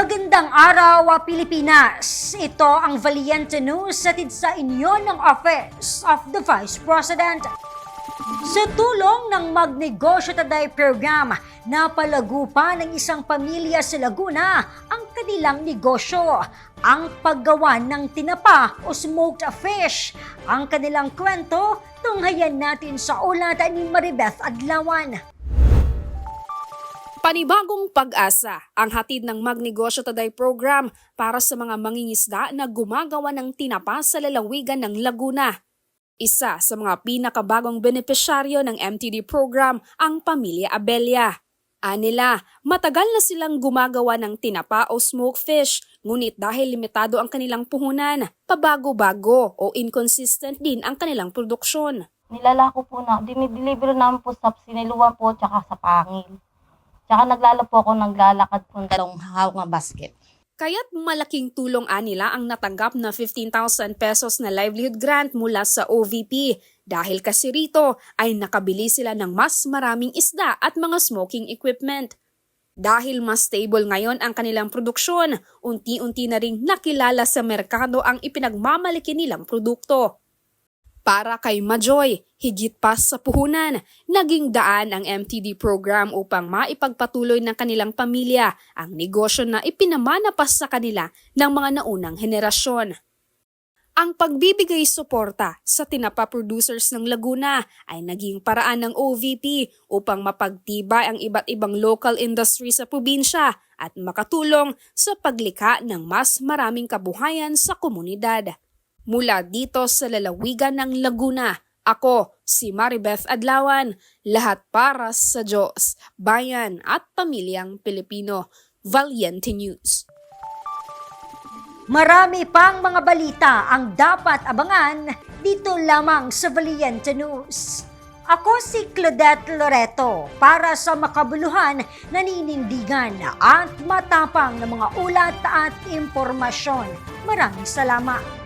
Magandang araw, Pilipinas! Ito ang Valiente News hatid sa inyo ng Office of the Vice President. Sa tulong ng Magnegosyo Today program, napalago pa ng isang pamilya sa Laguna ang kanilang negosyo, ang paggawa ng tinapa o smoked fish. Ang kanilang kwento, tunghayan natin sa ulat ni Maribeth Adlawan. Panibagong pag-asa ang hatid ng Magnegosyo Today program para sa mga mangingisda na gumagawa ng tinapa sa lalawigan ng Laguna. Isa sa mga pinakabagong benepisyaryo ng MTD program ang pamilya Abella. Anila, matagal na silang gumagawa ng tinapa o smoked fish, ngunit dahil limitado ang kanilang puhunan, pabago-bago o inconsistent din ang kanilang produksyon. Nilalako po na, dinideliver namin po sa Siniluan po tsaka sa Pangil. Tsaka naglalakad po ng dalawang hawak na basket. Kaya't malaking tulong anila ang natanggap na 15,000 pesos na livelihood grant mula sa OVP. Dahil kasi rito ay nakabili sila ng mas maraming isda at mga smoking equipment. Dahil mas stable ngayon ang kanilang produksyon, unti-unti na ring nakilala sa merkado ang ipinagmamalaki nilang produkto. Para kay Majoy, higit pa sa puhunan, naging daan ang MTD program upang maipagpatuloy ng kanilang pamilya ang negosyo na ipinamana pa sa kanila ng mga naunang henerasyon. Ang pagbibigay suporta sa tinapa producers ng Laguna ay naging paraan ng OVP upang mapagtibay ang iba't ibang local industry sa probinsya at makatulong sa paglikha ng mas maraming kabuhayan sa komunidad. Mula dito sa lalawigan ng Laguna, ako si Maribeth Adlawan, lahat para sa Diyos, bayan at pamilyang Pilipino. Valiente News. Marami pang mga balita ang dapat abangan dito lamang sa Valiente News. Ako si Claudette Loreto para sa makabuluhan, naninindigan at matapang na mga ulat at impormasyon. Maraming salamat.